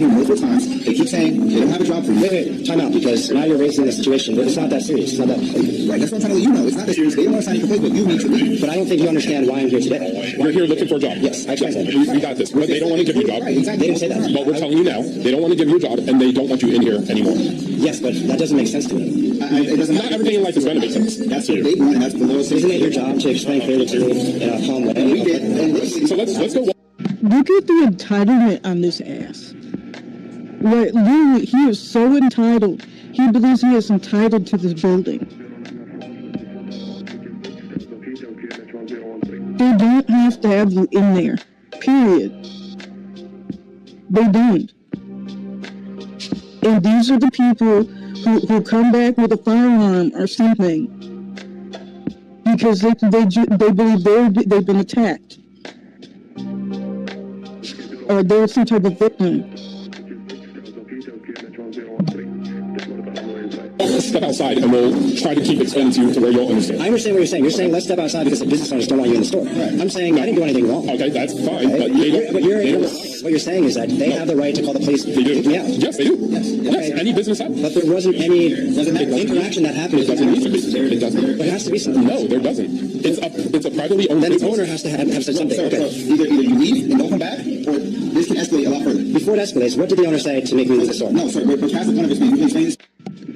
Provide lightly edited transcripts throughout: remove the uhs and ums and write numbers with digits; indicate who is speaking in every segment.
Speaker 1: here multiple times. They keep saying they don't have a job for you.
Speaker 2: Wait, time out, because now you're raising the situation. It's not that serious. It's not that.
Speaker 1: Right, that's what I'm trying to let you know. It's not that serious. They don't want to sign your complaint, but you need to leave.
Speaker 2: But I don't think you understand why I'm here today.
Speaker 3: You're here looking for a job.
Speaker 2: Yes, I explained that.
Speaker 3: We got this. But they don't want to give you a job.
Speaker 1: Right, exactly.
Speaker 2: They didn't say that.
Speaker 3: But we're telling you now, they don't want to give you a job, and they don't want you in here anymore.
Speaker 2: Yes, but that doesn't make sense to me.
Speaker 1: It doesn't
Speaker 3: Not everything in life is going to make sense.
Speaker 1: That's what they want, and that's the law.
Speaker 2: Isn't it your job to explain clearly to me in a calm way?
Speaker 1: We did.
Speaker 3: So let's go.
Speaker 4: Look at the entitlement on this ass. Right, literally, he is so entitled. He believes he is entitled to this building. They don't have to have you in there. Period. They don't. And these are the people who come back with a firearm or something because they believe they've been attacked or they're some type of victim.
Speaker 3: Step outside and we'll try to keep explaining to you to where you'll understand.
Speaker 2: I understand what you're saying. You're saying let's step outside because the business owners don't want you in the store. Right. I'm saying I didn't do anything wrong.
Speaker 3: Okay, that's fine.
Speaker 2: Okay.
Speaker 3: But they don't.
Speaker 2: What you're saying is that they have the right to call the police.
Speaker 3: They do.
Speaker 2: Yeah.
Speaker 3: Yes, they do.
Speaker 2: Yes.
Speaker 3: Yes. Any business has.
Speaker 2: But there wasn't any interaction that happened.
Speaker 3: It doesn't need to be. It doesn't.
Speaker 2: There has to be something.
Speaker 3: No, there doesn't. It's a privately owned
Speaker 2: Then
Speaker 3: business.
Speaker 2: the owner has to have said something. Okay.
Speaker 1: So either you leave and don't come back, or this can escalate a lot further.
Speaker 2: Before it escalates, what did the owner say to make me leave the store?
Speaker 1: No, sorry, we're past the point of explaining. You can explain this.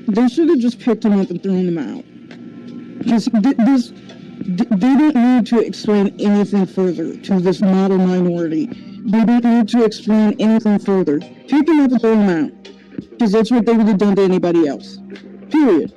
Speaker 4: They should have just picked him up and thrown him out. Because they don't need to explain anything further to this model minority. They don't need to explain anything further. Pick him up and throw him out. Because that's what they would have done to anybody else. Period.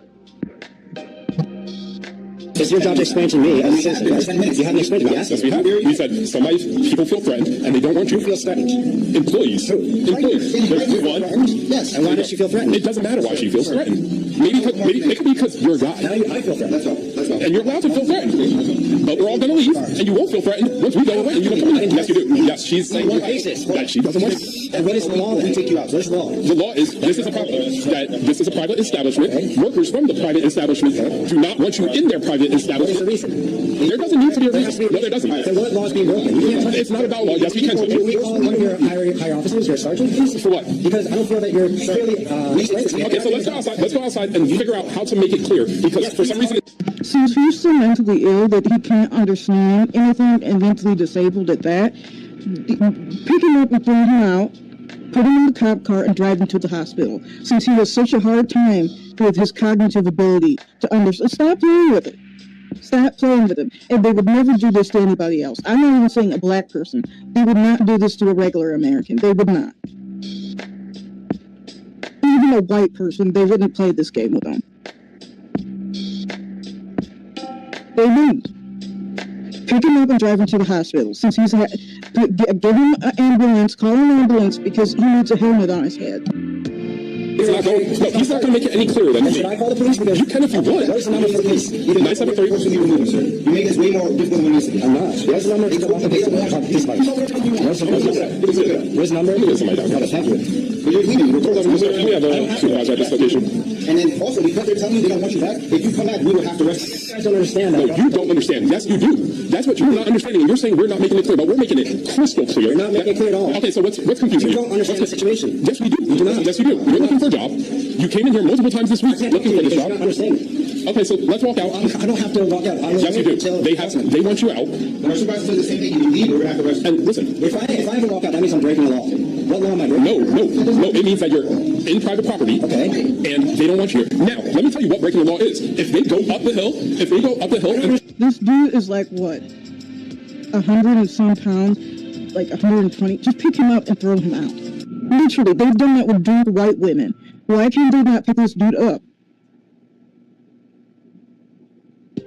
Speaker 2: It's your job to explain to me as a citizen, right? You haven't explained to me.
Speaker 3: Yes, we have. We said people feel threatened and they don't want you.
Speaker 2: Who feels threatened?
Speaker 3: Employees. There's one.
Speaker 2: Yes. And why does she feel threatened?
Speaker 3: It doesn't matter why she feels threatened. Maybe it could be because you're a guy.
Speaker 2: Now I feel threatened.
Speaker 1: That's all.
Speaker 3: And you're allowed to feel threatened. But we're all going to leave, and you won't feel threatened once we go away and you don't come in. Yes, you do. Yes, she's saying that she doesn't want it.
Speaker 2: And what is the law that we take you out? What is the law?
Speaker 3: The law is this is a private establishment. Workers from the private establishment do not want you in their private establishment.
Speaker 2: What is the reason?
Speaker 3: There doesn't need to be a reason. No, there doesn't.
Speaker 2: Then what law is being broken? You can't touch it.
Speaker 3: It's not about law. Yes, we can touch
Speaker 2: Can we
Speaker 3: it.
Speaker 2: call one of your higher officers, your sergeant, please?
Speaker 3: For what?
Speaker 2: Because I don't feel that you're clearly
Speaker 3: Okay, so let's go outside. Let's go outside and figure out how to make it clear. Because for some reason,
Speaker 4: Since he's so mentally ill that he can't understand anything and mentally disabled at that, pick him up and throw him out, put him in the cop car and drive him to the hospital. Since he has such a hard time with his cognitive ability to understand, stop playing with it. Stop playing with him. And they would never do this to anybody else. I'm not even saying a black person. They would not do this to a regular American. They would not. Even a white person, they wouldn't play this game with them. They wouldn't. Pick him up and drive him to the hospital. Since he's give him an ambulance, call an ambulance because he needs a helmet on his head.
Speaker 3: he's not going to make it any clearer than
Speaker 2: Should I call the police? Because
Speaker 3: you can if you want.
Speaker 2: What is the number for the police?
Speaker 1: Even 973 you remove, sir. You make this way more difficult than it needs to be.
Speaker 2: I'm not. Where's the number? Where's the number? Thank you.
Speaker 1: But you're leaving.
Speaker 3: We have a supervisor at this location.
Speaker 1: And then also, because they're telling you they don't want you back, if you come back, we will have to arrest you.
Speaker 2: You guys don't understand that.
Speaker 3: No, you don't understand. Yes, you do. That's what you're not understanding. You're saying we're not making it clear, but we're making it crystal clear.
Speaker 2: You're not making it clear at all.
Speaker 3: Okay, so what's confusing
Speaker 2: You
Speaker 3: you?
Speaker 2: don't understand the situation.
Speaker 3: Yes, we do.
Speaker 2: You do not.
Speaker 3: Yes, you do. You're looking for a job. You came in here multiple times this week looking for this
Speaker 2: You're
Speaker 3: job.
Speaker 2: not understanding.
Speaker 3: Okay, so let's walk out.
Speaker 2: I don't have to walk out.
Speaker 3: Yes, you do. They want you out.
Speaker 1: When our supervisor says the same thing, you leave, we're going to have to arrest you.
Speaker 3: And listen,
Speaker 2: If I have to walk out, that means I'm breaking the law. What law am I breaking?
Speaker 3: no. It means that you're in private property.
Speaker 2: Okay.
Speaker 3: And they don't want you here. Now, let me tell you what breaking the law is. If they go up the hill, and
Speaker 4: This dude is like what? 100 and some pounds, like 120. Just pick him up and throw him out. Literally, they've done that with dude white women. Why can't they not pick this dude up?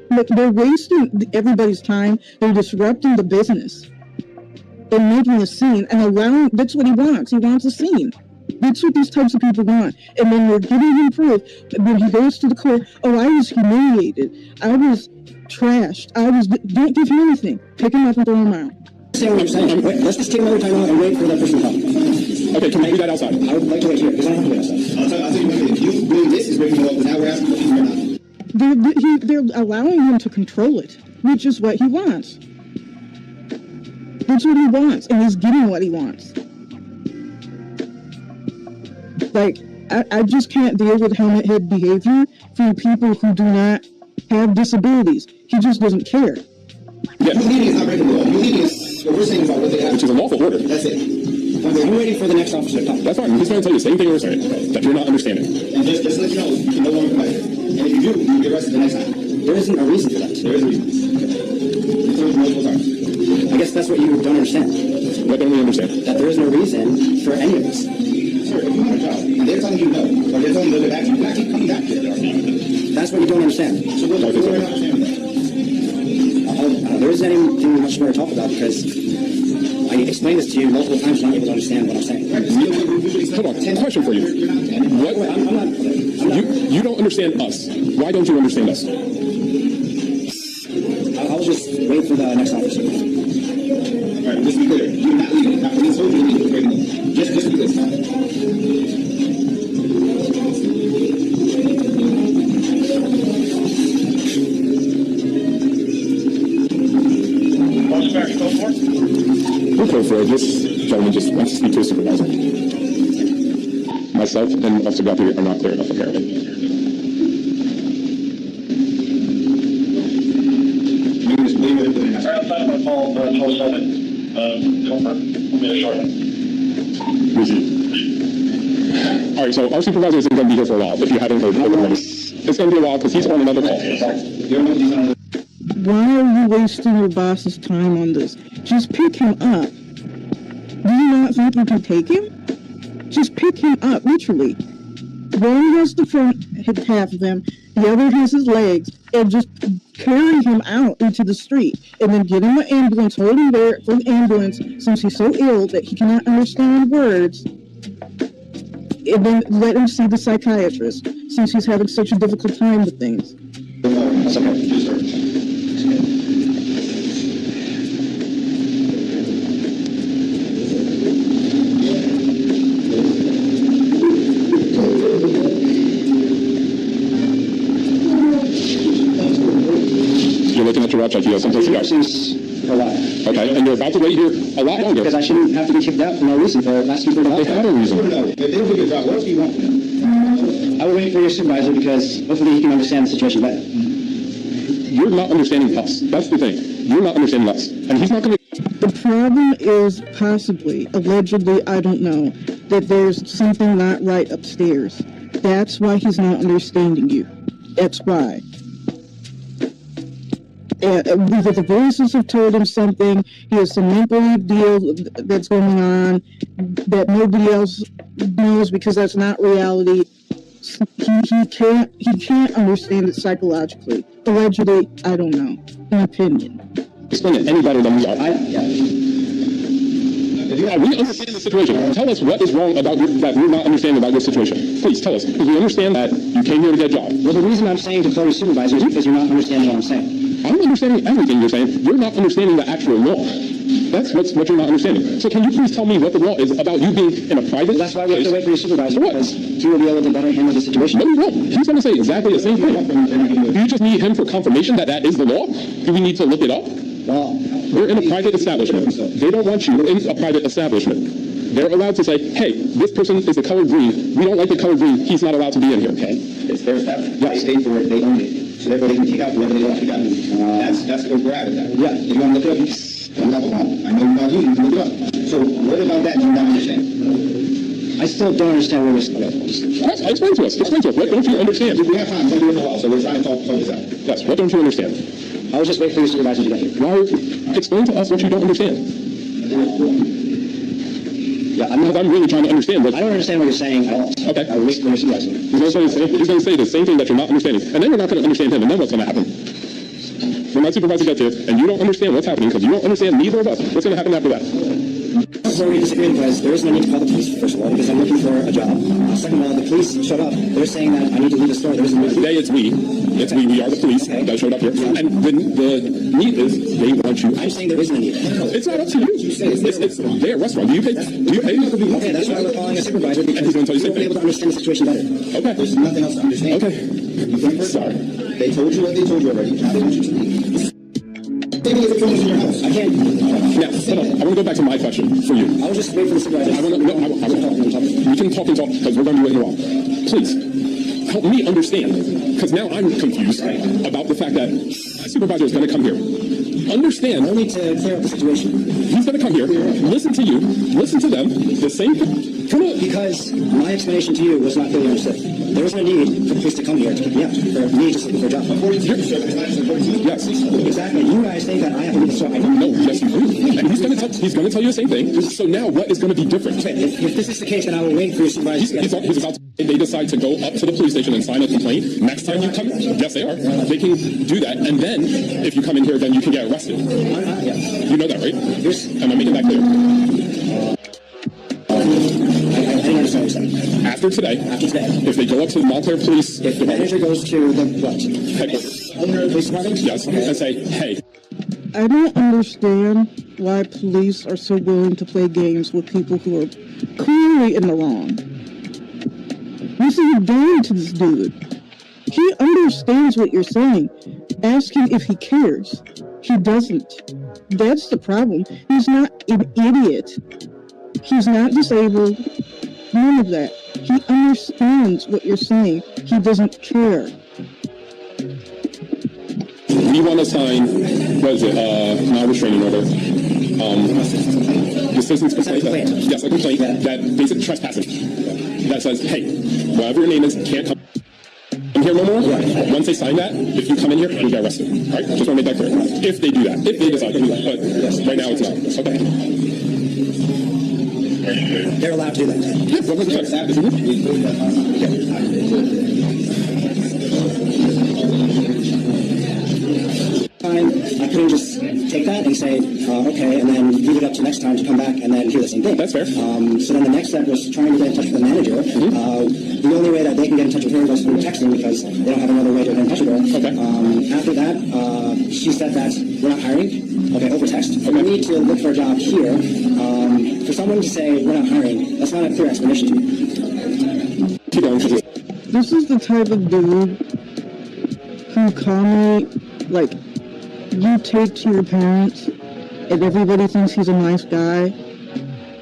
Speaker 4: Look, they're wasting everybody's time. They're disrupting the business and making a scene and allowing. That's what he wants. He wants a scene. That's what these types of people want. And then we're giving him proof when he goes to the court. Oh, I was humiliated. I was trashed. Don't give him anything. Pick him up and throw him out.
Speaker 2: Say what you're saying. Wait, let's just take another time out and wait for that person to come.
Speaker 3: okay, can we do that outside?
Speaker 2: I would like to wait here because I don't have to wait outside.
Speaker 1: I'll tell you one thing. If you doing this is breaking the law, because now we're asking questions right now.
Speaker 4: They're allowing him to control it, which is what he wants. That's what he wants, and he's getting what he wants. Like, I just can't deal with helmet head behavior from people who do not have disabilities. He just doesn't care.
Speaker 3: Yes.
Speaker 1: You leaving is not breaking the law. You leaving is what we're saying about what they have.
Speaker 3: Which is a lawful order.
Speaker 1: That's it.
Speaker 2: I'm waiting for the next officer to talk.
Speaker 3: That's fine. He's going to tell you the same thing we're saying, that you're not understanding.
Speaker 1: And just to let you know, you can no longer come back. And if you do, you'll get arrested the next time.
Speaker 2: There isn't a reason for that.
Speaker 1: There is a reason. You told me multiple times.
Speaker 2: I guess that's what you don't understand.
Speaker 3: What don't we understand?
Speaker 2: That there is no reason for any of this.
Speaker 1: Sir, if you want a job, and they're telling you no, or they're telling you to go back, you cannot keep coming back here.
Speaker 2: That's what you don't understand.
Speaker 1: So what are you not understanding that?
Speaker 2: There isn't anything much more to talk about because I explained this to you multiple times, not able to understand what I'm saying.
Speaker 3: Hold on. Question for you. What?
Speaker 2: I'm not.
Speaker 3: You don't understand us. Why don't you understand us?
Speaker 2: I'll just wait for the next officer.
Speaker 1: All right, just be clear. You're not leaving. Now, police told you to leave. Breaking the law. Just be clear.
Speaker 3: We'll go for it. This gentleman just wants to speak to a supervisor. Myself and Officer Guthrie are not clear enough, apparently.
Speaker 1: You can just leave it and
Speaker 5: I'm going to call 12-7. We'll be shortly.
Speaker 3: All right, so our supervisor isn't going to be here for a while, if you haven't heard already. It's going to be a while because he's on another call.
Speaker 4: Why are you wasting your boss's time on this? Just pick him up. Do you not think you can take him? Just pick him up, literally. One has the front half of him, the other has his legs, and just carry him out into the street. And then get him an ambulance, hold him there for the ambulance, since he's so ill that he cannot understand words. And then let him see the psychiatrist, since he's having such a difficult time with things.
Speaker 2: That's okay.
Speaker 3: You're looking at your watch like you have someplace to go.
Speaker 2: Since for a while.
Speaker 3: Okay, and you're about to wait here a lot longer.
Speaker 2: Because I shouldn't have to be kicked out for no reason for asking for
Speaker 3: They
Speaker 2: help.
Speaker 3: had a reason.
Speaker 1: No, if they don't do your job, what else do you want from them?
Speaker 2: I will wait for your supervisor because hopefully he can understand the situation better.
Speaker 3: You're not understanding us. That's the thing. You're not understanding us. And he's not going to...
Speaker 4: The problem is possibly, allegedly, I don't know, that there's something not right upstairs. That's why he's not understanding you. That's why. Because the voices have told him something, he has some mental deal that's going on that nobody else knows because that's not reality. He can't understand it psychologically. Allegedly, I don't know. An opinion.
Speaker 3: explain it any better than we are. We understand the situation. Tell us what is wrong about that we're not understanding about your situation. Please tell us, because we understand that you came here to get a job.
Speaker 2: Well, the reason I'm saying to tell your supervisor is because you're not understanding what I'm saying.
Speaker 3: I'm understanding everything you're saying. You're not understanding the actual law. That's what you're not understanding. So can you please tell me what the law is about you being in a private
Speaker 2: That's why we have to wait for your supervisor,
Speaker 3: For what?
Speaker 2: because he will be able to better handle the situation.
Speaker 3: No, he won't. He's going to say exactly the same thing. Do you just need him for confirmation that that is the law? Do we need to look it up?
Speaker 2: Well,
Speaker 3: We're in a private establishment. They don't want you in a private establishment. They're allowed to say, hey, this person is the color green. We don't like the color green. He's not allowed to be in here.
Speaker 1: Okay, it's their establishment. Yes. They paid for it, they own it. So therefore they can take out whatever they want to take out. That's where we're at with that.
Speaker 2: Yeah.
Speaker 1: If you want to look it up, you have a phone. I know about you can look it up. So what about that do you not understand?
Speaker 2: I still don't understand where this is going.
Speaker 3: Yes, explain to us. Explain to us. What don't you understand?
Speaker 1: We have time, it's been a while, so we're trying to talk this out.
Speaker 3: Yes, what don't you understand?
Speaker 2: I will just wait for your supervisor to get here.
Speaker 3: Why? Explain to us what you don't understand.
Speaker 2: Yeah,
Speaker 3: I'm really trying to understand what...
Speaker 2: I don't understand what you're saying at all.
Speaker 3: Okay.
Speaker 2: I will wait for your supervisor.
Speaker 3: He's going to say the same thing that you're not understanding. And then you're not going to understand him. And then what's going to happen? When my supervisor gets here, and you don't understand what's happening, because you don't understand neither of us, what's going to happen after that?
Speaker 2: That's where we disagree, because there is no need to call the police, first of all, because I'm looking for a job. Second of all, the police showed up. They're saying that I need to leave the store. There isn't no...
Speaker 3: Today it's we. It's we. We are the police that showed up here. And the need is they want you.
Speaker 2: I'm saying there isn't a need.
Speaker 3: It's not up to you. It's their restaurant. Do you pay?
Speaker 2: Okay, that's why we're calling a supervisor, because
Speaker 3: And he's going to tell you
Speaker 2: you'll be able to understand the situation better.
Speaker 3: Okay.
Speaker 1: There's nothing else to understand.
Speaker 3: Okay.
Speaker 1: You think
Speaker 3: Sorry.
Speaker 1: They told you what they told you already. Now they want you to leave. They many other cameras in your house?
Speaker 2: I can't.
Speaker 3: Now, hold on. I want to go back to my question for you.
Speaker 2: I was just waiting for the supervisor.
Speaker 3: I want to. No, we can talk and talk because we're going to do it in a while. Please help me understand, because now I'm confused about the fact that a supervisor is going to come here. Understand.
Speaker 2: Only to clear up the situation.
Speaker 3: He's going to come here, listen to you, listen to them, the same thing. Come on.
Speaker 2: Because my explanation to you was not clearly understood. There was no need for the police to come here to pick me up, for me just looking for a job.
Speaker 3: Yes.
Speaker 2: Exactly. You guys think that I have to be the store. I don't
Speaker 3: No,
Speaker 2: know.
Speaker 3: yes, you do. And he's going to tell you the same thing. So now what is going to be different?
Speaker 2: Okay, if this is the case, then I will wait for your supervisor.
Speaker 3: He's about to, if they decide to go up to the police station and sign a complaint, next time you come, yes, they are. They can do that. And then if you come in here, then you can get arrested.
Speaker 2: Yeah.
Speaker 3: You know that, right?
Speaker 2: Yes.
Speaker 3: Am I making that clear?
Speaker 2: I didn't understand what you're saying.
Speaker 3: After today,
Speaker 2: today.
Speaker 3: if they go up to the Montclair Police
Speaker 2: If the manager goes to the what?
Speaker 3: headquarters,
Speaker 2: Owner of the police department?
Speaker 3: yes, and say, hey,
Speaker 4: I don't understand why police are so willing to play games with people who are clearly in the wrong. This is a game to this dude. He understands what you're saying. Ask him if he cares. He doesn't. That's the problem. He's not an idiot. He's not disabled. None of that. He understands what you're saying. He doesn't care.
Speaker 3: we want to sign, what is it, not a restraining order, the citizen's complaint, yes, a complaint that basically trespassing, that says, hey, whatever your name is, can't come here no more. Once they sign that, if you come in here, you get arrested. All right? Just want to make that clear. If they do that. If they decide to do that. But right now it's not. Okay.
Speaker 2: They're allowed to do that.
Speaker 3: Yeah, 100%.
Speaker 2: I couldn't just take that and say, okay, and then leave it up to next time to come back and then do the same thing.
Speaker 3: That's fair.
Speaker 2: So then the next step was trying to get in touch with the manager. The only way that they can get in touch with her was through texting because they don't have another way to get in touch with her.
Speaker 3: Okay.
Speaker 2: After that, she said that we're not hiring. Okay, over text. Okay. We need to look for a job here. For someone to say we're not hiring, that's not a clear explanation to me.
Speaker 3: Keep going.
Speaker 4: This is the type of dude who calmly, like, you take to your parents and everybody thinks he's a nice guy,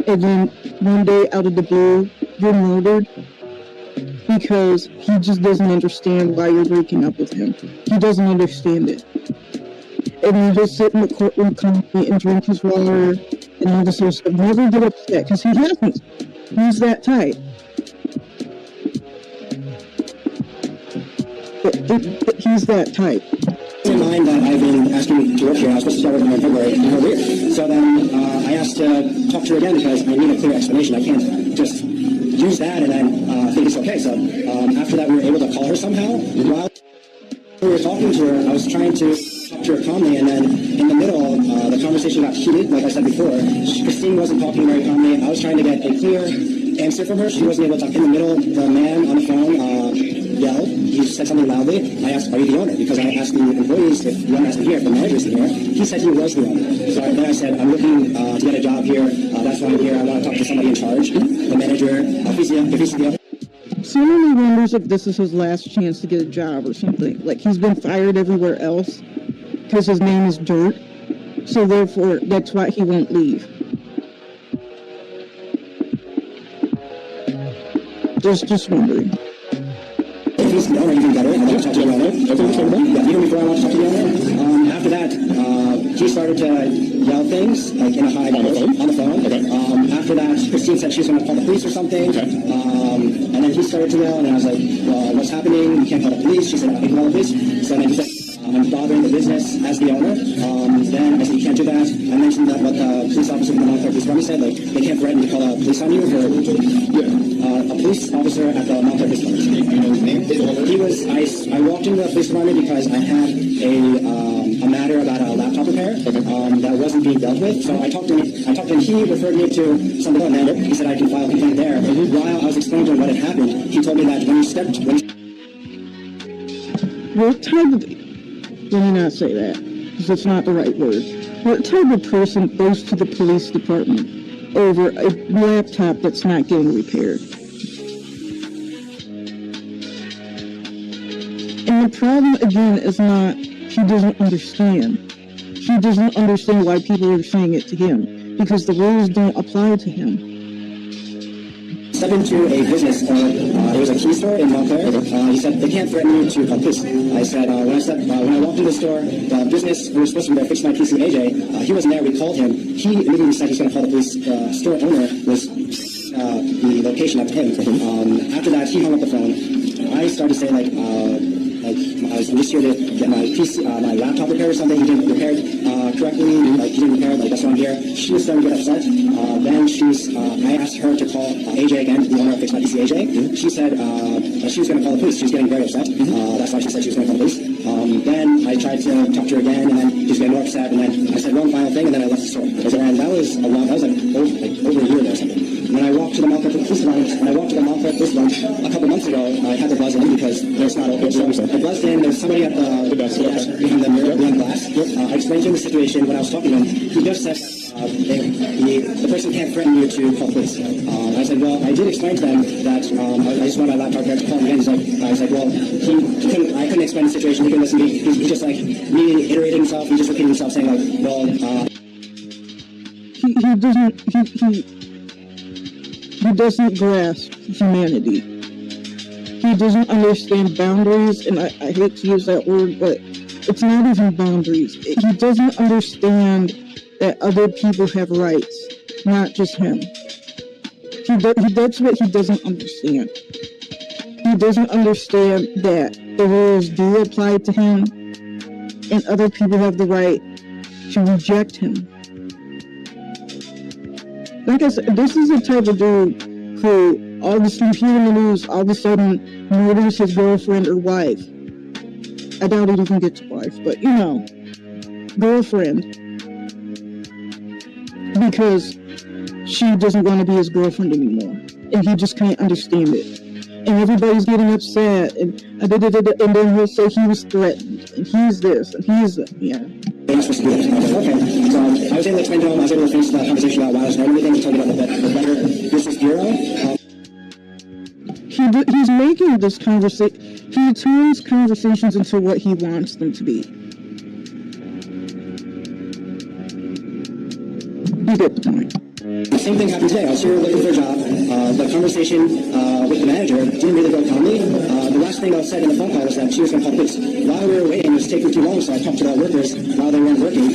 Speaker 4: and then one day out of the blue, you're murdered because he just doesn't understand why you're breaking up with him. He doesn't understand it. And you just sit in the courtroom calmly and drink his water and all this sort of stuff. Never get upset because he hasn't. He's that type. But he's that type.
Speaker 2: In mind that I've been asking to work here. I was supposed to start working in February. Weird. So then I asked to talk to her again because I need a clear explanation. I can't just use that and then think it's okay. So after that, we were able to call her somehow. While we were talking to her, I was trying to talk to her calmly, and then in the middle, the conversation got heated. Like I said before, Christine wasn't talking very calmly. I was trying to get a clear answer from her. She wasn't able to talk. In the middle, the man on the phone yelled. He said something loudly. I asked, are you the owner? Because I asked the employees if one isn't here, if the manager's in here. He said he was the owner. So then I said, I'm looking to get a job here. That's why I'm here. I want to talk to somebody in charge. The manager, if he's the owner.
Speaker 4: Somebody wonders if this is his last chance to get a job or something. Like he's been fired everywhere else because his name is Dirt. So therefore, that's why he won't leave. Just wondering.
Speaker 2: If he's the owner, even better. I want to talk to the owner. Even before I want to talk to the owner. After that, he started to yell things, like in a high voice, on the phone. Okay. After that, Christine said she was going to call the police or something. Okay. And then he started to yell, and I was like, well, what's happening? You can't call the police. She said, I can call the police. So then he said, I'm bothering the business as the owner. Then I said, you can't do that. I mentioned that what the police officer from the Montclair Police Department said, like, they can't threaten to call the police on you for a police officer at the Montclair Police Department. You know his name? He was, I walked into the police department because I had a matter about a laptop repair that wasn't being dealt with. So I talked to him. He referred me to somebody else, and he said I can file a complaint there. While I was explaining to him what had happened, he told me that when you stepped...
Speaker 4: What type of... Let me not say that, because it's not the right word. What type of person goes to the police department over a laptop that's not getting repaired? And the problem, again, is not he doesn't understand. he doesn't understand why people are saying it to him, because the rules don't apply to him.
Speaker 2: Step into a business, it was a key store in Montclair. He said, they can't threaten you to call police. I said, when I walked into the store, the business who was supposed to be there fixing my PC, AJ, he wasn't there. We called him. He immediately said he's going to call the police. Store owner was the location of him. After that, he hung up the phone. I started saying, I'm just here to get my PC, my laptop repaired or something. He didn't repair it correctly. He didn't repair it. That's why I'm here. She was starting to get upset. Then I asked her to call AJ again, the owner of Fix My PC, AJ. She said she was going to call the police. She was getting very upset. That's why she said she was going to call the police. Then I tried to talk to her again, and then she was getting more upset. And then I said one final thing, and then I left the store. And that was a long. That was like over a year ago or something. When I walked to the Montclair Police Line, a couple months ago, I had to buzz in because it's not open. So I buzzed in. There's somebody at the desk behind the mirror, behind glass. I explained to him the situation. When I was talking to him, he just said the person can't threaten you to call police. I said, well, I did explain to them that I just want my laptop there to call me in. I was like, well, I couldn't explain the situation. He couldn't listen to me. He's just like reiterating himself. He's just repeating himself, saying like, well,
Speaker 4: he doesn't grasp humanity. He doesn't understand boundaries, and I hate to use that word, but it's not even boundaries. He doesn't understand that other people have rights, not just him. That's what he doesn't understand. He doesn't understand that the rules do apply to him, and other people have the right to reject him. Like I said, this is the type of dude who, all of a sudden, hearing the news, all of a sudden murders his girlfriend or wife. I doubt he'd even get to wife, but girlfriend. Because she doesn't want to be his girlfriend anymore. And he just can't understand it. And everybody's getting upset, and then he'll say he was threatened, and he's this, and he's that, yeah.
Speaker 2: Okay, so I was able to explain to him, I was able to finish the conversation about why I was doing everything, talking about the Better Business Bureau.
Speaker 4: He's making this conversation, he turns conversations into what he wants them to be. You get the point.
Speaker 2: The same thing happened today. I was here looking for a job. The conversation with the manager didn't really go calmly. The last thing that was said in the phone call was that she was going to call police. While we were waiting, it was taking too long, so I talked to the workers while they weren't working.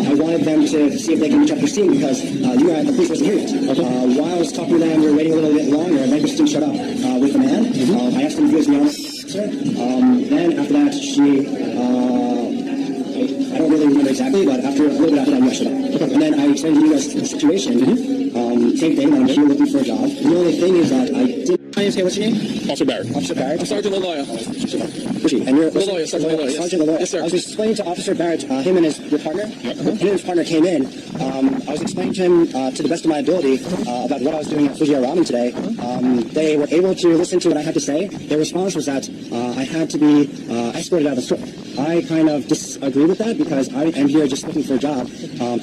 Speaker 2: I wanted them to see if they can reach out to Christine because the police wasn't here yet. While I was talking to them, we were waiting a little bit longer, and then Christine showed up with the man. I asked him if he was the owner. Then after that, I don't really remember exactly, but a little bit after that, yes, and then I explained to you guys the situation. Same thing, I'm here looking for a job. The only thing is that I didn't... What's your name?
Speaker 3: Officer Barrett.
Speaker 2: Officer Barrett?
Speaker 6: Sergeant Laloya.
Speaker 2: And you're...
Speaker 6: Sergeant Laloya.
Speaker 2: Sergeant Laloya.
Speaker 6: Yes, sir.
Speaker 2: I was explaining to Officer Barrett, him and your partner. Him and his partner came in. I was explaining to him, to the best of my ability, about what I was doing at Fujiya Ramen today. They were able to listen to what I had to say. Their response was that I had to be escorted out of the store. I kind of disagree with that because I am here just looking for a job.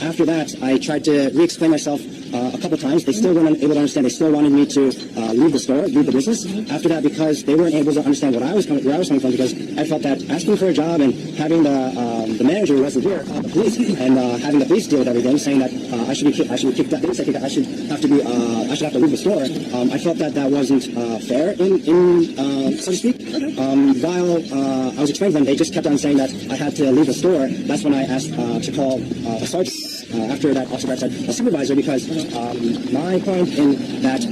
Speaker 2: After that, I tried to re-explain myself a couple times. They still weren't able to understand. They still wanted me to leave the store, leave the business. After that, because they weren't able to understand where I was coming from, because I felt that asking for a job and having the manager who wasn't here, the police, and having the police deal with everything, saying that I should be kicked out. I should have to leave the store. I felt that wasn't fair, so to speak. While I was explaining to them, they just kept on saying that I had to leave the store. That's when I asked to call a sergeant. After that, Officer Barrett said a supervisor, because my point in that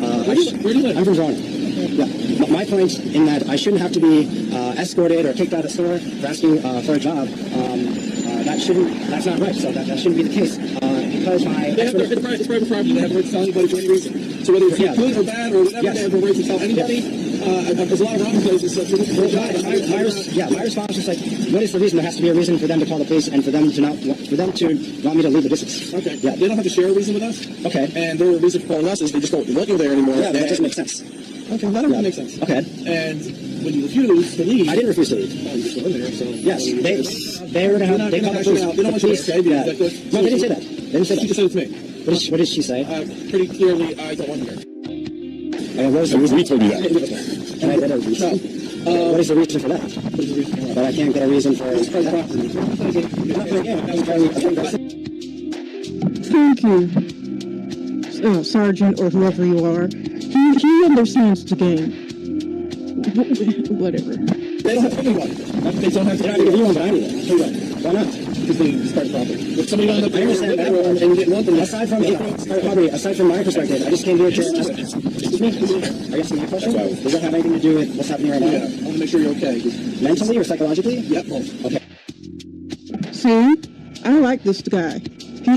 Speaker 6: Where do you live?
Speaker 2: I'm from Toronto. Yeah, my point in that I shouldn't have to be escorted or kicked out of the store for asking for a job. That's not right. So that shouldn't be the case. Because
Speaker 6: it's private property. They have the right to tell anybody for any reason. So whether it's good or bad or whatever, they have the right to tell anybody. There's a lot of ramen places. So
Speaker 2: my response was like, what is the reason? There has to be a reason for them to call the police and for them to want me to leave the distance.
Speaker 6: Okay. Yeah. They don't have to share a reason with us.
Speaker 2: Okay.
Speaker 6: And their reason for calling us is they just don't want you there anymore.
Speaker 2: Yeah, that doesn't make sense.
Speaker 6: Okay, that doesn't make sense.
Speaker 2: Okay.
Speaker 6: And when you refuse to leave,
Speaker 2: I didn't refuse to leave.
Speaker 6: Oh, you just go in there. So
Speaker 2: yes, they were going to have. They called the police.
Speaker 6: They don't want you to say that.
Speaker 2: No, they didn't say that. They didn't say that.
Speaker 6: She just said it to me.
Speaker 2: What did she say?
Speaker 6: Pretty clearly, I don't want you there.
Speaker 2: And what was the reason?
Speaker 3: We told you that.
Speaker 2: And I did a reason. What is the reason for that? But I can't get a reason for it.
Speaker 4: Thank you, Sergeant or whoever you are. He understands the game. Whatever.
Speaker 6: They don't have anyone. They don't have
Speaker 2: They're not going to give you one, but I need it. Why not?
Speaker 6: because they start property. If somebody on the
Speaker 2: I understand that, and you didn't want them. Aside from my perspective, I just came here to ask. Excuse me. I guess my question. Does that have anything to do with what's happening right now?
Speaker 6: Yeah, I want to make sure you're okay.
Speaker 2: Mentally or psychologically?
Speaker 6: Yep. Both.
Speaker 2: Okay.
Speaker 4: See, I like this guy. He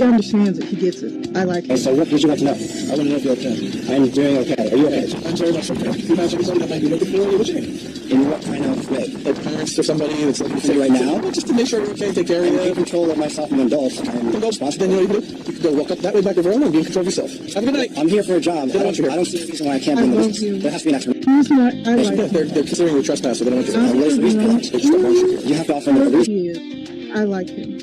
Speaker 4: understands it. He gets it. I like
Speaker 2: Okay,
Speaker 4: it.
Speaker 2: so what would you like to know?
Speaker 6: I want to know if you're okay.
Speaker 2: I'm doing okay. Are you okay?
Speaker 6: I'm very much okay. You have somebody that might be looking for you. What's your name?
Speaker 2: In what kind of way?
Speaker 6: Like parents or somebody that's looking for
Speaker 2: Right now?
Speaker 6: Just to make sure you're okay, take care of
Speaker 2: I'm in
Speaker 6: you.
Speaker 2: control of myself and adults. I'm
Speaker 6: Then
Speaker 2: responsible.
Speaker 6: you know what you can do? You can go walk up that way back to Verona and be in control of yourself. Have a good night.
Speaker 2: I'm here for a job.
Speaker 6: They don't want you here.
Speaker 2: I don't see a reason why I can't be in the
Speaker 4: I love
Speaker 2: business.
Speaker 4: you.
Speaker 2: There has to be an explanation.
Speaker 4: He's not. I like
Speaker 6: Yeah,
Speaker 4: him.
Speaker 6: they're considering you a trespasser. They don't want you
Speaker 2: What is the reason for that?
Speaker 6: They just don't want you here.
Speaker 2: You have to offer me a reason.
Speaker 4: He is. I like him.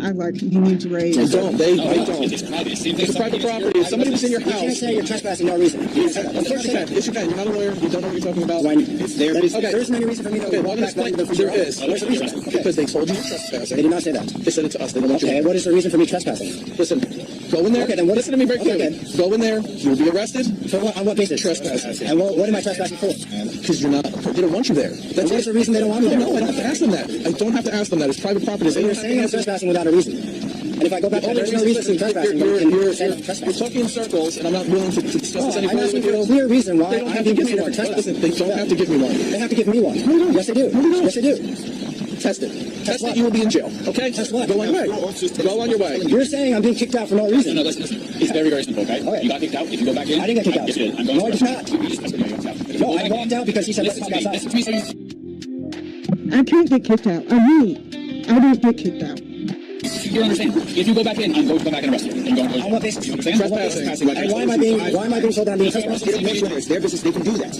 Speaker 4: I like him. He needs a raise.
Speaker 6: They don't. They don't.
Speaker 3: It's private. Same thing.
Speaker 6: It's private property. If somebody was in your
Speaker 2: You can't
Speaker 6: house,
Speaker 2: say you're trespassing no reason. You can't say that.
Speaker 6: of course you can. Yes, you can. You're not a lawyer. You don't know what you're talking about.
Speaker 2: When there
Speaker 6: Okay.
Speaker 2: isn't any reason for me to
Speaker 6: Okay,
Speaker 2: walk
Speaker 6: well,
Speaker 2: back
Speaker 6: explain.
Speaker 2: down to the
Speaker 6: There is.
Speaker 2: What's the reason? Okay.
Speaker 6: Because they told you you're trespassing.
Speaker 2: They did not say that.
Speaker 6: They said it to us. They don't want you
Speaker 2: Okay,
Speaker 6: here.
Speaker 2: what is the reason for me trespassing?
Speaker 6: Listen, go in there.
Speaker 2: Okay, then what-
Speaker 6: Listen to me very
Speaker 2: okay,
Speaker 6: clearly.
Speaker 2: then.
Speaker 6: Go in there. You'll be arrested
Speaker 2: For what, on what basis?
Speaker 6: Trespassing.
Speaker 2: And what am I trespassing for?
Speaker 6: because you're not. They don't want you there. That's
Speaker 2: What is the reason they don't want me there?
Speaker 6: No, I don't have to ask them that. I don't have to ask them that. It's private property.
Speaker 2: So you're saying I'm trespassing without a reason. And if I go back there, there's no reason for trespassing. But you can say I'm
Speaker 6: You're
Speaker 2: trespassing.
Speaker 6: talking in circles, and I'm not willing to discuss this any
Speaker 2: I'm
Speaker 6: further
Speaker 2: asking
Speaker 6: with
Speaker 2: for a
Speaker 6: you.
Speaker 2: clear reason why
Speaker 6: They don't
Speaker 2: I'm
Speaker 6: have to
Speaker 2: being
Speaker 6: give me
Speaker 2: considered
Speaker 6: one.
Speaker 2: trespassing.
Speaker 6: Listen, they don't have to give me one.
Speaker 2: They have to give me one. Yes, they do. Yes, they do.
Speaker 6: Test it. Test
Speaker 2: what?
Speaker 6: it. You will be in jail. Okay?
Speaker 2: Test what?
Speaker 6: Go on your way. Go on your way.
Speaker 2: You're saying I'm being kicked out for no reason.
Speaker 7: No, listen. It's very, very simple, okay?
Speaker 2: Okay.
Speaker 7: You got kicked out. If you go back in,
Speaker 2: I didn't get kicked out.
Speaker 7: Yes, you did. I'm going
Speaker 2: No, I
Speaker 7: to
Speaker 2: did not.
Speaker 7: You just tested me. You got kicked out. If you
Speaker 2: No,
Speaker 7: go
Speaker 2: I
Speaker 7: back
Speaker 2: walked
Speaker 7: in-
Speaker 2: out because he said, let's
Speaker 7: Listen
Speaker 2: talk
Speaker 7: to me.
Speaker 2: outside.
Speaker 7: Listen to me. So
Speaker 4: I can't get kicked out. I didn't get kicked out.
Speaker 7: you understand? If you go back in, I'm going to come back and arrest you. I'm going to.
Speaker 2: On what basis?
Speaker 7: You understand?
Speaker 6: Trespassing.
Speaker 2: And why am I being told that I'm being trespassed?
Speaker 1: It's their business. They can do that.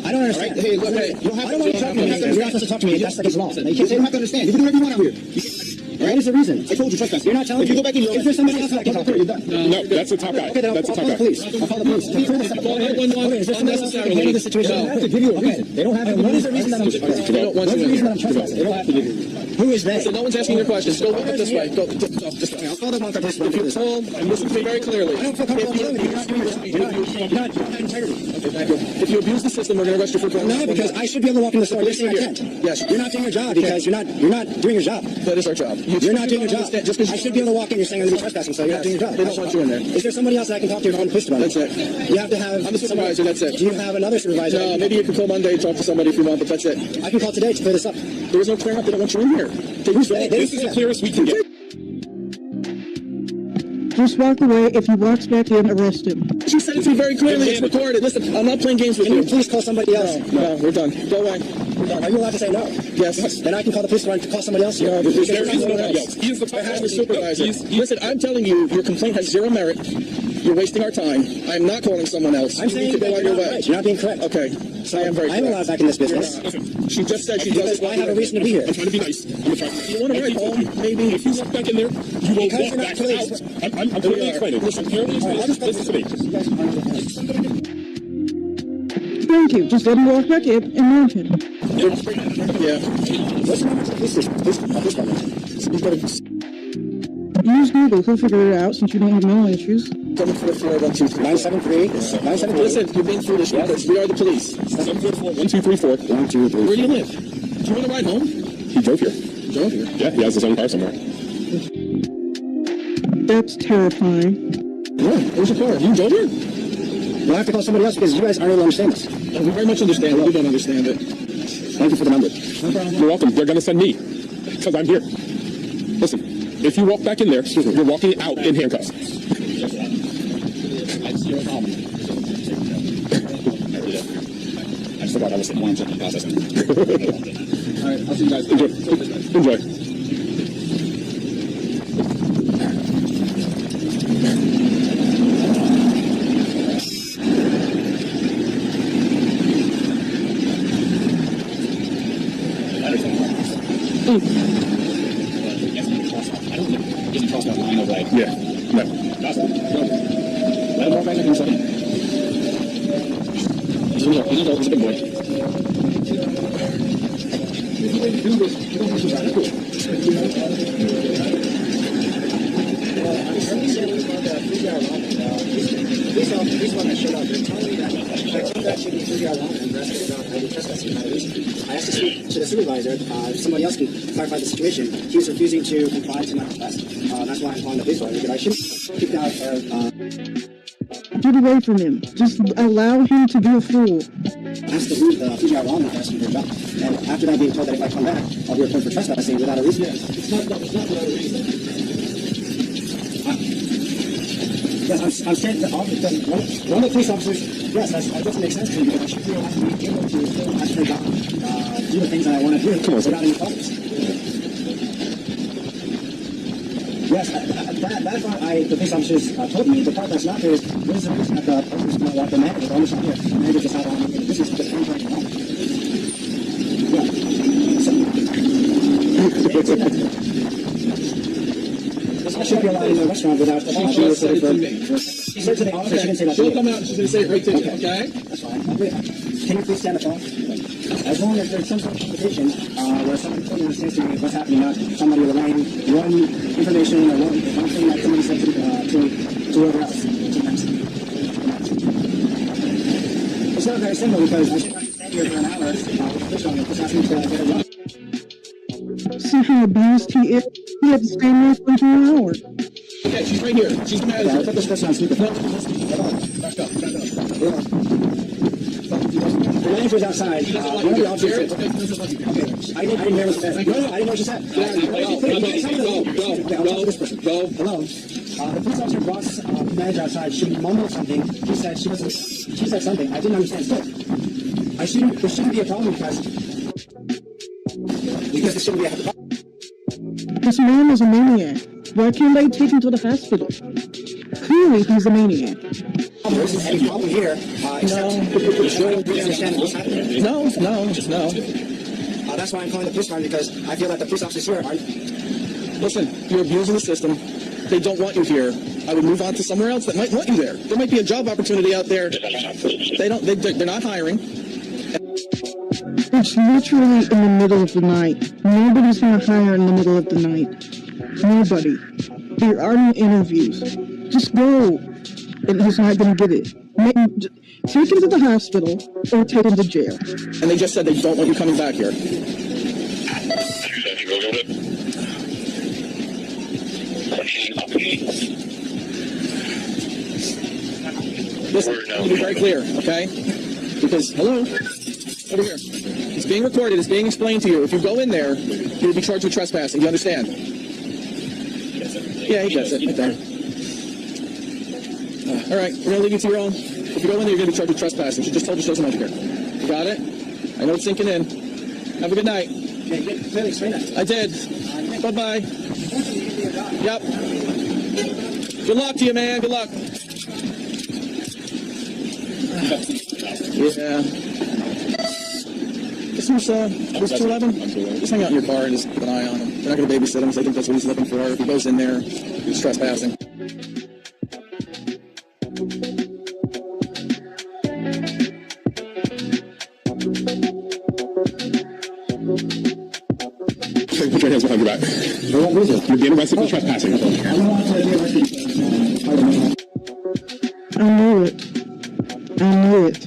Speaker 2: I don't understand.
Speaker 1: Hey, look,
Speaker 6: Okay.
Speaker 1: you don't have
Speaker 2: I don't want you to talk to me. You're not supposed to talk to me. That's against law.
Speaker 1: You don't have to understand. You can do whatever you want out here.
Speaker 2: What is the reason?
Speaker 1: I told you trespassing.
Speaker 2: You're not telling
Speaker 1: If you
Speaker 2: me.
Speaker 1: go back in,
Speaker 2: Is there somebody else that I can talk to?
Speaker 1: you're done.
Speaker 3: No, that's the top guy.
Speaker 2: Okay, then I'll
Speaker 3: That's the
Speaker 2: call
Speaker 3: top
Speaker 2: the
Speaker 3: guy.
Speaker 2: police. I'll call the police. Okay,
Speaker 6: Call 911
Speaker 2: is there somebody else that can handle this situation?
Speaker 6: No.
Speaker 2: They don't have to give you a reason. They don't have to. What is the reason that I'm
Speaker 6: They don't want
Speaker 2: What's
Speaker 6: you
Speaker 2: the
Speaker 6: in
Speaker 2: reason that
Speaker 6: here.
Speaker 2: I'm trespassing? They don't have to give you. Who is they?
Speaker 6: So no one's asking your questions. Go walk up this way. Go this way.
Speaker 2: I'll call them on for this.
Speaker 6: If you call and listen to me very clearly.
Speaker 2: I don't feel comfortable doing it. You're not doing your job. You're not integrity.
Speaker 6: Okay, thank you. If you abuse the system, we're going to arrest you for
Speaker 2: No, because I should be able to walk in the store. You're saying I can't.
Speaker 6: Yes.
Speaker 2: You're not doing your job because you're not doing your job.
Speaker 6: That is our job.
Speaker 2: You're not doing your job.
Speaker 6: Just because
Speaker 2: I should be able to walk in. You're saying I'm going to be trespassing, so you're not doing your job.
Speaker 6: They don't want you in there.
Speaker 2: Is there somebody else that I can talk to on the police department?
Speaker 6: That's it.
Speaker 2: You have to have.
Speaker 6: I'm the supervisor. That's it.
Speaker 2: Do you have another supervisor?
Speaker 6: No, maybe you can call Monday and talk to somebody if you want, but that's it.
Speaker 2: I can call today to clear this up.
Speaker 6: There is no clearing up. They don't want you in here.
Speaker 3: This is the clearest we can get.
Speaker 4: Just walk away. If he walks back in, arrest him.
Speaker 6: She said it to me very clearly. It's recorded. Listen, I'm not playing games with
Speaker 2: Can you
Speaker 6: you.
Speaker 2: please call somebody else?
Speaker 6: No, we're done. Go away.
Speaker 2: Are you allowed to say no?
Speaker 6: Yes.
Speaker 2: Then I can call the police department to call somebody else?
Speaker 6: No,
Speaker 3: There is nobody else. He is the top
Speaker 6: I have
Speaker 3: guy.
Speaker 6: a supervisor.
Speaker 3: He's-
Speaker 6: Listen, I'm telling you, your complaint has zero merit. You're wasting our time. I'm not calling someone else.
Speaker 2: I'm
Speaker 6: You
Speaker 2: saying
Speaker 6: need to go
Speaker 2: that
Speaker 6: on
Speaker 2: you're
Speaker 6: your
Speaker 2: not
Speaker 6: way.
Speaker 2: right. You're not being correct.
Speaker 6: Okay. So I am very
Speaker 2: I'm
Speaker 6: correct.
Speaker 2: allowed back in this business.
Speaker 6: She just said she
Speaker 2: Because
Speaker 6: doesn't.
Speaker 2: I have a reason to be here.
Speaker 3: I'm trying to be nice. I'm gonna try.
Speaker 6: You want to write home? Maybe.
Speaker 3: If you walk back in there, you will
Speaker 2: Because
Speaker 3: walk
Speaker 2: you're not
Speaker 3: back
Speaker 2: clearly
Speaker 3: out. I'm clearly explaining. I'm clearly explaining. Listen to me.
Speaker 4: Thank you. Just let him walk back in and move him.
Speaker 6: Yeah.
Speaker 2: What's the number to the police station? Police department.
Speaker 4: Use Google. He'll figure it out since you don't have mental issues.
Speaker 6: Coming for the floor, 1, 2, 3.
Speaker 2: 973.
Speaker 6: Listen, you're being foolish because we are the police.
Speaker 3: 744 1234.
Speaker 2: 1, 2, 3.
Speaker 6: Where do you live? Do you want to ride home?
Speaker 3: He drove here.
Speaker 6: Drove here.
Speaker 3: Yeah, he has his own car somewhere.
Speaker 4: That's terrifying.
Speaker 6: Yeah. Where's your car? You drove here?
Speaker 2: Well, I have to call somebody else because you guys aren't able to understand this.
Speaker 6: We very much understand it. We don't understand it.
Speaker 2: Thank you for the number.
Speaker 3: You're welcome. They're going to send me because I'm here. Listen, if you walk back in there, you're walking out in handcuffs.
Speaker 7: I have zero problem. I just forgot I was sitting one second processing. All right, I'll see you guys.
Speaker 3: Enjoy. Yeah. No.
Speaker 7: Let him walk back in a second. He's a big boy.
Speaker 2: These one that showed up, they're telling me that the contract should be 3 yard long and the rest of it without any trespassing violation. I asked to speak to the supervisor, if somebody else can clarify the situation. He's refusing to comply to my request. That's why I'm calling the police department. I shouldn't kick out
Speaker 4: Get away from him. Just allow him to be a fool.
Speaker 2: asked to leave the 3 yard long and rest of their job. And after that being told that if I come back, I'll be reported for trespassing without a reason.
Speaker 6: It's not without a reason.
Speaker 2: Yes, I'm saying that one of the police officers, yes, that doesn't make sense to me because I should feel be able to actually do the things that I want to do without any problems. Yes, that's why the police officers told me. The part that's not there is there's a reason that the person's going to walk the manager. Almost not here. The manager just had on. This is the contract. I should be allowed in the restaurant without the
Speaker 6: She just said it to me.
Speaker 2: She said to the officer, she didn't say that to
Speaker 6: She'll
Speaker 2: me.
Speaker 6: come out and she's going to say it right to you, okay?
Speaker 2: That's fine. Can you please stand the phone? As long as there's some sort of conversation where somebody fully understands to me what's happening, not somebody relaying one information or one thing that somebody said to whoever else. It's not very simple because I should not stand here for an hour with a fish on it, just asking to get a run.
Speaker 4: See how abused he is? He had to stay there for 2 hours.
Speaker 6: Okay, she's right here. She's the
Speaker 2: Yeah, I
Speaker 6: manager.
Speaker 2: put this person on speakerphone.
Speaker 6: Back up, back up.
Speaker 2: The manager's outside.
Speaker 6: He doesn't want
Speaker 2: One of
Speaker 6: you
Speaker 2: the officers
Speaker 6: here.
Speaker 2: said,
Speaker 6: He doesn't want you here.
Speaker 2: I didn't hear what she said. No, I didn't know what she said.
Speaker 6: Go.
Speaker 2: Hello. The police officer brought the manager outside. She mumbled something. She said she wasn't. She said something. I didn't understand. Still, there shouldn't be a problem because there shouldn't be a problem.
Speaker 4: This man is a maniac. Why can't they take him to the hospital? Clearly, he's a maniac.
Speaker 2: There isn't any problem here. Except you shouldn't really understand what's happening.
Speaker 6: No.
Speaker 2: That's why I'm calling the police department because I feel that the police officers here aren't.
Speaker 6: Listen, you're abusing the system. They don't want you here. I would move on to somewhere else that might want you there. There might be a job opportunity out there. They're not hiring.
Speaker 4: It's literally in the middle of the night. Nobody's going to hire in the middle of the night. Nobody. There are no interviews. Just go. And he's not going to get it. Take him to the hospital or take him to jail.
Speaker 6: And they just said they don't want you coming back here. Listen, I want to be very clear, okay? Because, hello? Over here. It's being recorded. It's being explained to you. If you go in there, you'll be charged with trespassing. Do you understand? Yeah, he gets it. Right there. All right, we're going to leave you to your own. If you go in there, you're going to be charged with trespassing. She just told you she doesn't want you here. You got it? I know it's sinking in. Have a good night.
Speaker 2: Clearly explain that.
Speaker 6: I did. Bye-bye. Yep. Good luck to you, man. Good luck. Yeah. This was 211. Just hang out in your car and just keep an eye on him. They're not going to babysit him, so they think that's what he's looking for. If he goes in there, he's trespassing.
Speaker 3: Put your hands behind your back.
Speaker 2: For what reason?
Speaker 3: You're being arrested for trespassing.
Speaker 2: I don't want to be arrested.
Speaker 4: I knew it.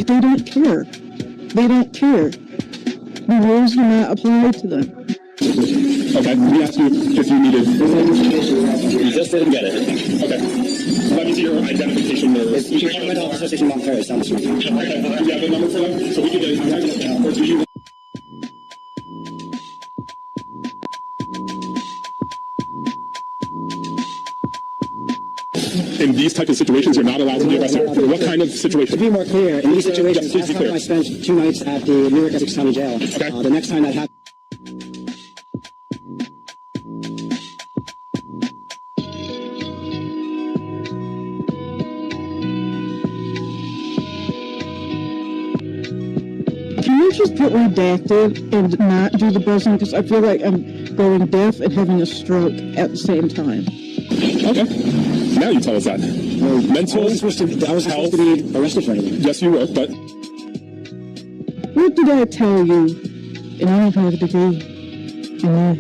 Speaker 4: They don't care. They don't care. The rules do not apply to them.
Speaker 3: Okay, we asked you if you needed.
Speaker 7: You just didn't get it.
Speaker 3: Okay. Let me see your identification.
Speaker 2: It's Environmental Association of Montclair. Down the street.
Speaker 3: Okay. Do you have a number for them? So we can get in contact with them. Or do you? In these type of situations, you're not allowed to be arrested. What kind of
Speaker 2: To
Speaker 3: situation?
Speaker 2: be more clear, in these situations,
Speaker 3: Yes, please
Speaker 2: last
Speaker 3: be
Speaker 2: time
Speaker 3: clear.
Speaker 2: I spent 2 nights at the Newark Essex County Jail.
Speaker 3: Okay.
Speaker 2: The next time that happened.
Speaker 4: Can you just put redacted and not do the buzzing? Because I feel like I'm going deaf and having a stroke at the same time.
Speaker 3: Okay. Now you tell us that. mental
Speaker 2: I was supposed to be arrested for anything.
Speaker 3: Yes, you were, but
Speaker 4: What did I tell you? And I don't have a degree in that.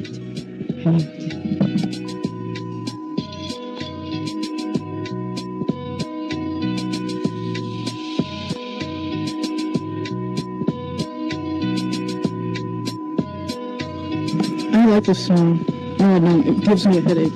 Speaker 4: I like this song. No, I don't. It gives me a headache.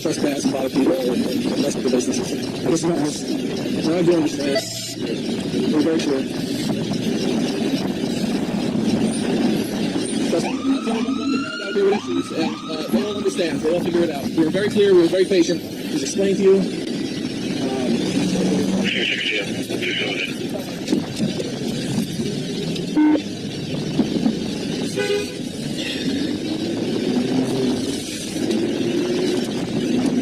Speaker 6: Trespass, a lot of people, and mess with the businesses. This is not this. We're not doing this. We're very clear. There were issues, and they all understand. They all figure it out. We were very clear. We were very patient. He's explained to you.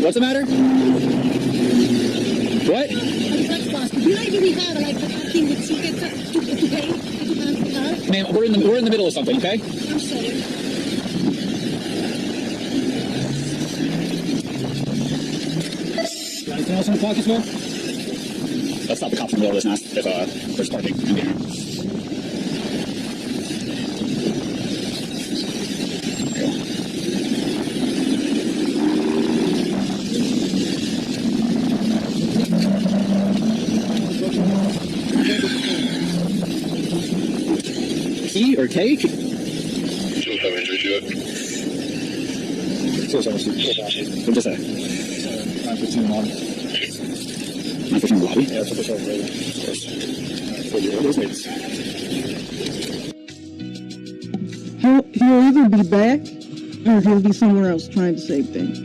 Speaker 6: What's the matter? What?
Speaker 8: Do you really have like a thing with tickets to pay to have?
Speaker 6: Ma'am, we're in the middle of something, okay?
Speaker 8: I'm sorry.
Speaker 6: Anything else in the pockets, man? Let's stop the cops in the middle of this now. If there's parking in here. Key or cake?
Speaker 5: Still have injuries yet?
Speaker 6: What'd you say? 9:15 lobby. 9:15 lobby? Yeah, that's what
Speaker 4: He'll either be back or he'll be somewhere else trying to save things.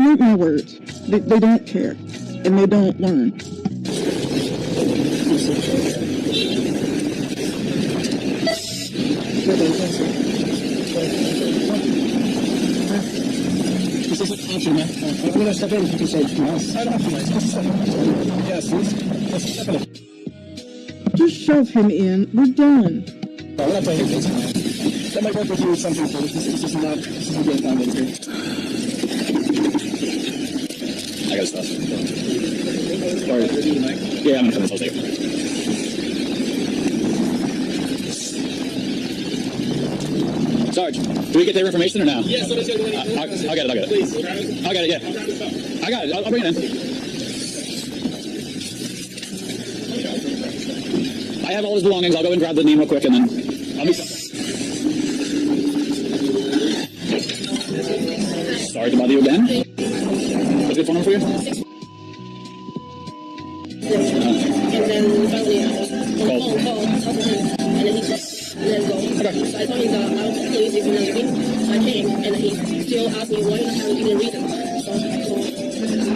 Speaker 4: Mark my words. They don't care. And they don't learn.
Speaker 6: This is an option, man. I'm going to step in if you can say something else. I don't have to, man. Just step in. Yes, let's step in.
Speaker 4: Just shove him in. We're done.
Speaker 6: No, we're not playing games, man. That might work with you with some people. This is not getting down here. I got stuff. Sorry. Yeah, I'm going to come in. I'll take it. Sarge, do we get their information or no? Yes, I'll get it. Please. I'll get it, yeah. I got it. I'll bring it in. I have all his belongings. I'll go and grab the name real quick and then I'll be... Sorry to bother you again. What's a good phone number for you?
Speaker 8: And then finally call and then he just let go.
Speaker 6: Okay.
Speaker 8: So I told him that I was please if you know me. So I came and he still asked me why you haven't given a reason. So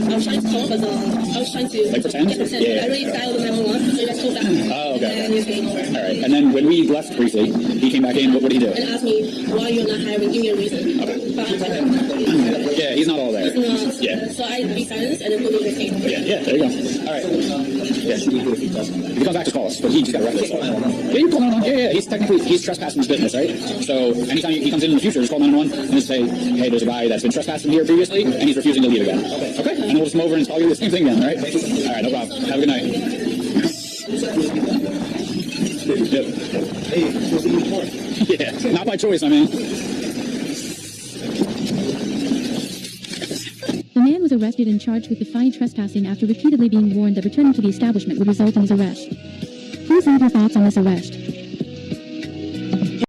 Speaker 8: I was trying to call, but I was trying to
Speaker 6: Like pretend? Yeah.
Speaker 8: I already dialed the 911, so I just called that.
Speaker 6: Oh, okay.
Speaker 8: And he came over.
Speaker 6: All right. And then when we left briefly, he came back in. What did he do?
Speaker 8: And asked me why you're not hiring, give me a reason.
Speaker 6: Okay.
Speaker 8: But I'm like,
Speaker 6: Yeah, he's not all there. Yeah.
Speaker 8: So I be silenced and then put me in the case.
Speaker 6: Yeah, there you go. All right. Yeah. If he comes back, just call us. But he just got arrested. So. Yeah, you call 911. Yeah. He's trespassing his business, right? So anytime he comes in the future, just call 911 and just say, hey, there's a guy that's been trespassing here previously, and he's refusing to leave again. Okay. And we'll just come over and tell you the same thing again, all right? All right, no problem. Have a good night. Yeah, not by choice, I mean.
Speaker 9: The man was arrested and charged with defiant trespassing after repeatedly being warned that returning to the establishment would result in his arrest. Please leave your thoughts on this arrest.